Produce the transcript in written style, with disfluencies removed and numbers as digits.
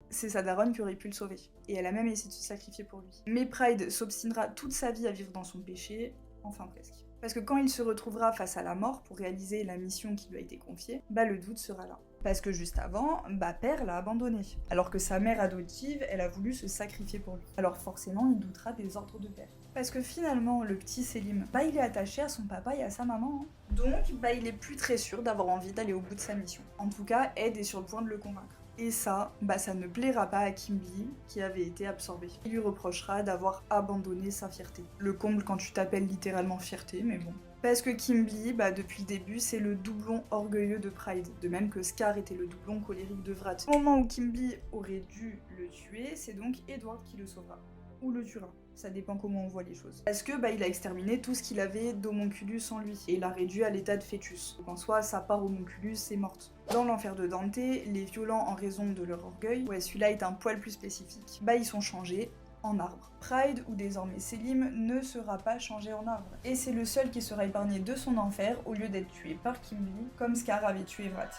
c'est sa daronne qui aurait pu le sauver. Et elle a même essayé de se sacrifier pour lui. Mais Pride s'obstinera toute sa vie à vivre dans son péché, enfin presque. Parce que quand il se retrouvera face à la mort pour réaliser la mission qui lui a été confiée, le doute sera là. Parce que juste avant, Père l'a abandonné. Alors que sa mère adoptive, elle a voulu se sacrifier pour lui. Alors forcément, il doutera des ordres de Père. Parce que finalement, le petit Selim, il est attaché à son papa et à sa maman. Donc, il est plus très sûr d'avoir envie d'aller au bout de sa mission. En tout cas, Ed est sur le point de le convaincre. Et ça, ça ne plaira pas à Kimberly, qui avait été absorbée. Il lui reprochera d'avoir abandonné sa fierté. Le comble quand tu t'appelles littéralement fierté, mais bon. Parce que Kimberly, depuis le début, c'est le doublon orgueilleux de Pride, de même que Scar était le doublon colérique de Vrat. Au moment où Kimberly aurait dû le tuer, c'est donc Edward qui le sauvera. Ou le tuera. Ça dépend comment on voit les choses. Parce que il a exterminé tout ce qu'il avait d'homonculus en lui, et l'a réduit à l'état de fœtus. Donc en soi, sa part homonculus est morte. Dans l'enfer de Dante, les violents en raison de leur orgueil, celui-là est un poil plus spécifique, ils sont changés en arbre. Pride, ou désormais Selim, ne sera pas changé en arbre. Et c'est le seul qui sera épargné de son enfer au lieu d'être tué par Kimberly, comme Scar avait tué Vrat.